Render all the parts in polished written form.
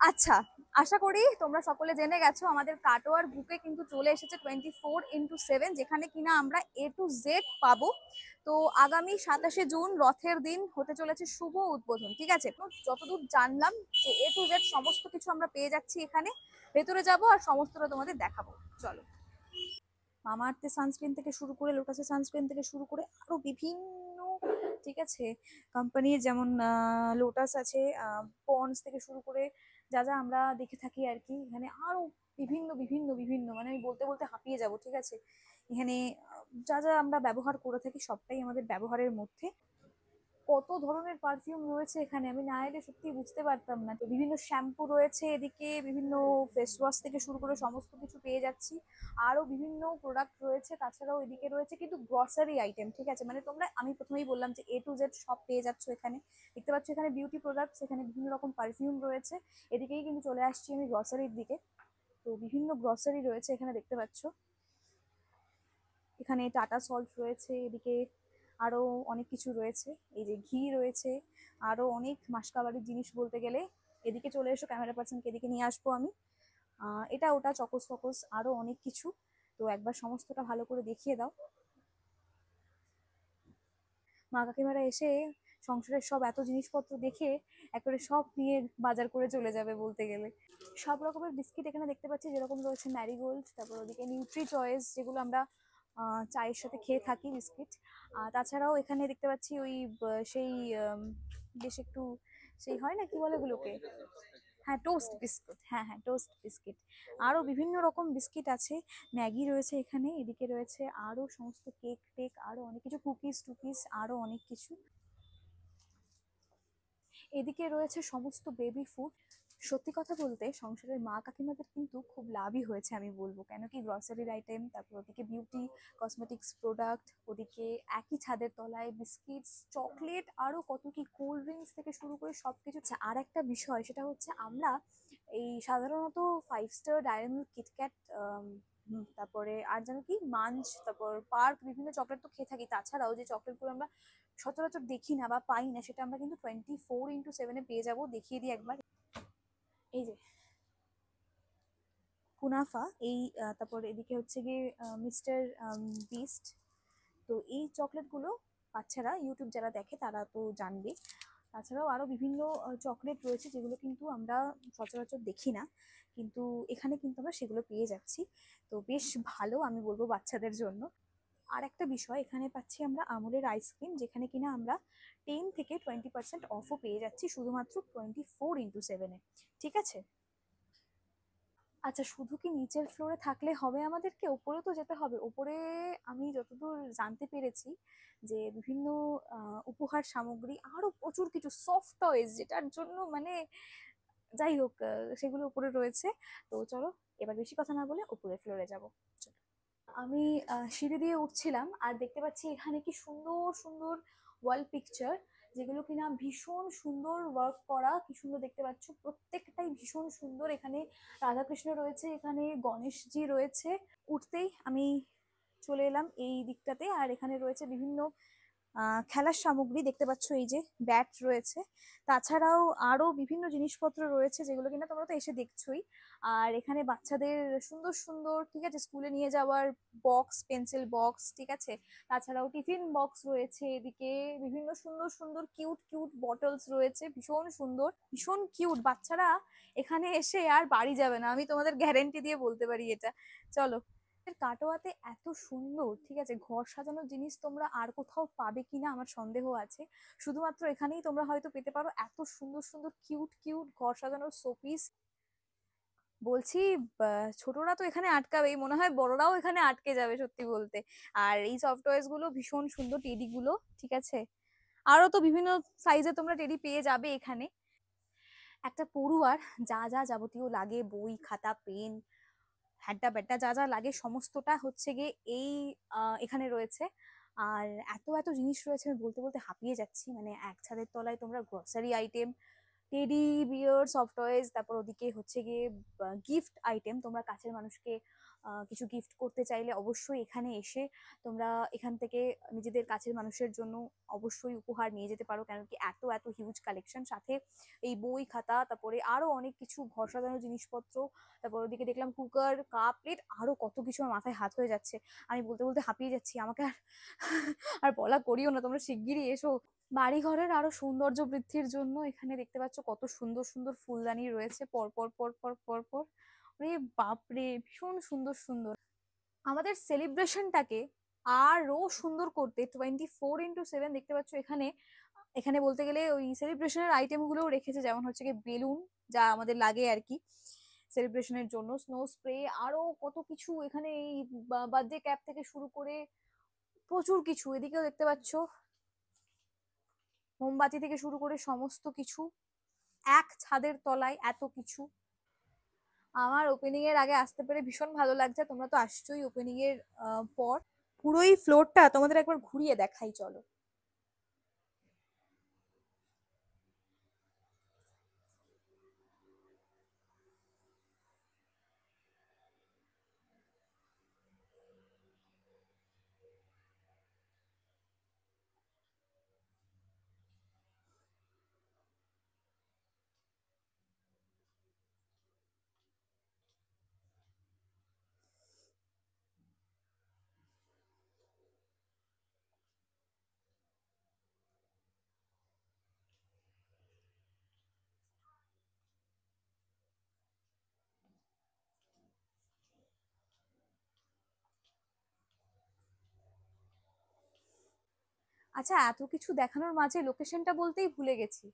আচ্ছা, আশা করি তোমরা সকলে জেনে গেছো আমাদের কাটোয়ার বুকে কিন্তু চলে এসেছে 24x7, যেখানে কিনা আমরা A to Z পাবো। তো আগামী 27শে জুন রথের দিন হতে চলেছে শুভ উদ্বোধন, ঠিক আছে? তো যতদূর জানলাম যে A to Z সমস্ত কিছু আমরা পেয়ে যাচ্ছি এখানে। ভেতরে যাব আর সমস্তটা তোমাদের দেখাবো, চলো। মামাআর্থের সানস্ক্রিন থেকে শুরু করে, লোটাসের সানস্ক্রিন থেকে শুরু করে আরো বিভিন্ন, ঠিক আছে, কোম্পানির, যেমন লোটাস আছে, পন্ডস থেকে শুরু করে যা যা আমরা দেখে থাকি আর কি। এখানে আরো বিভিন্ন বিভিন্ন বিভিন্ন, মানে আমি বলতে বলতে হাঁপিয়ে যাব, ঠিক আছে। এখানে যা যা আমরা ব্যবহার করে থাকি সবটাই আমাদের ব্যবহারের মধ্যে। কত ধরনের পারফিউম রয়েছে এখানে, আমি না এলে সত্যি বুঝতে পারতাম না। তো বিভিন্ন শ্যাম্পু রয়েছে এদিকে, বিভিন্ন ফেস ওয়াশ থেকে শুরু করে সমস্ত কিছু পেয়ে যাচ্ছি। আরো বিভিন্ন প্রোডাক্ট রয়েছে, তাছাড়াও এদিকে রয়েছে কিন্তু গ্রসারি আইটেম, ঠিক আছে। মানে তোমরা, আমি প্রথমেই বললাম যে A to Z সব পেয়ে যাচ্ছ এখানে। দেখতে পাচ্ছ এখানে বিউটি প্রোডাক্টস, এখানে বিভিন্ন রকম পারফিউম রয়েছে। এদিকেই কিন্তু চলে আসছি আমি গ্রসারির দিকে। তো বিভিন্ন গ্রসারি রয়েছে এখানে, দেখতে পাচ্ছ। এখানে টাটা সল্ট রয়েছে, এদিকে আরো অনেক কিছু রয়েছে। এই যে ঘি রয়েছে, আরো অনেক মাসকাবারির জিনিস বলতে গেলে। এদিকে চলে এসো, ক্যামেরা পার্সনকে এদিকে নিয়ে আসবো আমি। এটা ওটা চকোস ফকোস আরো অনেক কিছু। তো একবার সমস্তটা ভালো করে দেখিয়ে দাও। মা কাকিমারা এসে সংসারের সব এত জিনিসপত্র দেখে একেবারে সব নিয়ে বাজার করে চলে যাবে বলতে গেলে। সব রকমের বিস্কিট এখানে দেখতে পাচ্ছি, যেরকম রয়েছে ম্যারিগোল্ড, তারপর ওদিকে নিউট্রি চয়েস, যেগুলো আমরা চায়ের সাথে খেয়ে থাকি বিস্কিট। তাছাড়াও এখানে দেখতে পাচ্ছি ওই সেই বেশ একটু, সেই হয় না, কি বলে ওগুলোকে, হ্যাঁ টোস্ট বিস্কুট, হ্যাঁ হ্যাঁ টোস্ট বিস্কিট। আরো বিভিন্ন রকম বিস্কিট আছে, ম্যাগি রয়েছে এখানে, এদিকে রয়েছে আরো সমস্ত কেক টেক, আরো অনেক কিছু, কুকিজ টুকিজ, আরো অনেক কিছু। এদিকে রয়েছে সমস্ত বেবি ফুড। সত্যি কথা বলতে সংসারের মা কাকিমাদের কিন্তু খুব লাভই হয়েছে আমি বলবো, কেন কি গ্রসারির আইটেম, তারপর ওদিকে বিউটি কসমেটিক্স প্রোডাক্ট, ওদিকে একই ছাদের তলায় বিস্কিটস, চকলেট, আরো কত কি, কোল্ড ড্রিঙ্কস থেকে শুরু করে সবকিছু। আর একটা বিষয় সেটা হচ্ছে, আমরা এই সাধারণত 5 স্টার, ডায়েরি মিল্ক, কিটক্যাট, তারপরে আর যেন কি মাঞ্চ, তারপর পার্ক, বিভিন্ন চকলেট তো খেয়ে থাকি। তাছাড়াও যে চকলেটগুলো আমরা সচরাচর দেখি না বা পাই না, সেটা আমরা কিন্তু 24x7-এ পেয়ে যাবো। দেখিয়ে দিই একবার। এই যে কুনাফা, এই তারপর এদিকে হচ্ছে গিয়ে মিস্টার বিস্ট। তো এই চকলেটগুলো বাচ্চারা, ইউটিউব যারা দেখে তারা তো জানবে। তাছাড়াও আরো বিভিন্ন চকলেট রয়েছে, যেগুলো কিন্তু আমরা সচরাচর দেখি না, কিন্তু এখানে কিন্তু আমরা সেগুলো পেয়ে যাচ্ছি। তো বেশ ভালো আমি বলবো বাচ্চাদের জন্য। আর একটা বিষয়, এখানে পাচ্ছি আমরা আমুলের আইসক্রিম, যেখানে কিনা আমরা 10 থেকে 20% অফও পেয়ে যাচ্ছি শুধুমাত্র 24x7-এ, ঠিক আছে। আচ্ছা, শুধু কি নিচের ফ্লোরে থাকলে হবে আমাদেরকে? ওপরে তো যেতে হবে। ওপরে আমি যতদূর জানতে পেরেছি যে বিভিন্ন উপহার সামগ্রী, আরো প্রচুর কিছু সফট টয়েস, যেটার জন্য মানে যাই হোক, সেগুলো উপরে রয়েছে। তো চলো, এবার বেশি কথা না বলে উপরে ফ্লোরে যাব। আমি সিঁড়ি দিয়ে উঠছিলাম আর দেখতে পাচ্ছি এখানে কি সুন্দর সুন্দর ওয়াল পিকচার, যেগুলো কিনা ভীষণ সুন্দর ওয়ার্ক করা। কি সুন্দর দেখতে পাচ্ছ, প্রত্যেকটাই ভীষণ সুন্দর। এখানে রাধাকৃষ্ণ রয়েছে, এখানে গণেশজি রয়েছে। উঠতেই আমি চলে এলাম এই দিকটাতে, আর এখানে রয়েছে বিভিন্ন খেলার সামগ্রী, দেখতে পাচ্ছ এই যে ব্যাট রয়েছে। তাছাড়াও আরো বিভিন্ন জিনিসপত্র রয়েছে, যেগুলো কিনা তোমরা তো এসে দেখছোই। আর এখানে বাচ্চাদের সুন্দর সুন্দর, ঠিক আছে, স্কুলে নিয়ে যাওয়ার বক্স, পেন্সিল বক্স, ঠিক আছে। তাছাড়াও টিফিন বক্স রয়েছে এদিকে, বিভিন্ন সুন্দর সুন্দর কিউট কিউট বটলস রয়েছে, ভীষণ সুন্দর, ভীষণ কিউট। বাচ্চারা এখানে এসে আর বাড়ি যাবে না, আমি তোমাদের গ্যারেন্টি দিয়ে বলতে পারি এটা। চলো। কাটোয়াতে এত সুন্দর, ঠিক আছে, ঘর সাজানোর জিনিস তোমরা আর কোথাও পাবে কিনা আমার সন্দেহ আছে। শুধুমাত্র এখানেই তোমরা হয়তো পেতে পারো এত সুন্দর সুন্দর কিউট কিউট ঘর সাজানোর শোপিস। বলছি, ছোটরা তো এখানে আটকাবেই, মনে হয় বড়রাও এখানে আটকে যাবে সত্যি বলতে। আর এই সফট টয়েস গুলো ভীষণ সুন্দর, টেডি গুলো, ঠিক আছে। আরো তো বিভিন্ন সাইজে তোমরা টেডি পেয়ে যাবে এখানে। একটা পড়ুয়ার যা যা যাবতীয় লাগে, বই খাতা পেন হ্যাড্ডা ব্যাড্ডা যা যা লাগে, সমস্তটা হচ্ছে গিয়ে এই এখানে রয়েছে। আর এত এত জিনিস রয়েছে, আমি বলতে বলতে হাঁপিয়ে যাচ্ছি। মানে এক ছাদের তলায় তোমরা grocery item, teddy bear, soft toys, তারপর ওদিকে হচ্ছে গিয়ে গিফট আইটেম। তোমরা কাছের মানুষকে কিছু গিফট করতে চাইলে অবশ্যই এখানে এসে তোমরা এখান থেকে নিজেদের কাছের মানুষের জন্য অবশ্যই উপহার নিয়ে যেতে পারো, কেন কি এত এত হিউজ কালেকশন, সাথে এই বই খাতা, তারপরে আরো অনেক কিছু ঘর সাজানোর জিনিসপত্র। তারপর ওদিকে দেখলাম কুকার, কাপ প্লেট, আরো কত কিছু। আমার মাথায় হাত হয়ে যাচ্ছে, আমি বলতে বলতে হাঁপিয়ে যাচ্ছি, আমাকে আর আর বলা করিও না, তোমরা শিগগিরই এসো। বাড়িঘরের আরো সৌন্দর্য বৃদ্ধির জন্য এখানে দেখতে পাচ্ছ কত সুন্দর সুন্দর ফুলদানি রয়েছে পর পর পর পর পর পর। রে বাপরে, ভীষণ সুন্দর সুন্দর। আমাদের সেলিব্রেশনটাকে আরো সুন্দর করতে 24x7 দেখতে পাচ্ছ এখানে। এখানে বলতে গেলে ওই সেলিব্রেশনের আইটেম গুলোও রেখেছে, যেমন হচ্ছে গিয়ে বেলুন, যা আমাদের লাগে আর কি সেলিব্রেশনের জন্য, স্নো স্প্রে, আরো কত কিছু এখানে। এই বার্থডে ক্যাপ থেকে শুরু করে প্রচুর কিছু। এদিকেও দেখতে পাচ্ছ মোমবাতি থেকে শুরু করে সমস্ত কিছু এক ছাদের তলায়, এত কিছু। আমার ওপেনিং এর আগে আসতে পেরে ভীষণ ভালো লাগছে, তোমরা তো আসছোই ওপেনিং এর পর। পুরো এই ফ্লোরটা তোমাদের একবার ঘুরিয়ে দেখাই, চলো। আচ্ছা, এত কিছু দেখানোর মাঝে লোকেশনটা বলতেই ভুলে গেছি।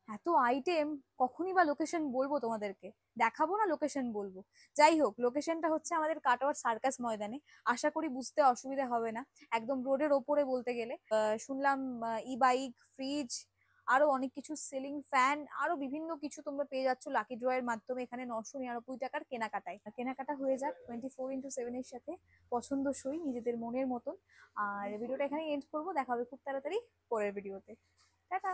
এত আইটেম, কখনই বা লোকেশন বলবো তোমাদেরকে, দেখাবো না লোকেশন বলবো। যাই হোক, লোকেশনটা হচ্ছে আমাদের কাটোয়ার সার্কাস ময়দানে। আশা করি বুঝতে অসুবিধা হবে না, একদম রোডের ওপরে বলতে গেলে। শুনলাম ই বাইক, ফ্রিজ, আরো অনেক কিছু, সিলিং ফ্যান, আরো বিভিন্ন কিছু তোমরা পেয়ে যাচ্ছ লাকি ড্রয়ের মাধ্যমে এখানে 999 টাকার কেনাকাটায়। কেনাকাটা হয়ে যাক 24x7 এর সাথে, পছন্দসই নিজেদের মনের মতন। আর ভিডিওটা এখানে এন্ড করবো, দেখা হবে খুব তাড়াতাড়ি পরের ভিডিওতে। টাটা।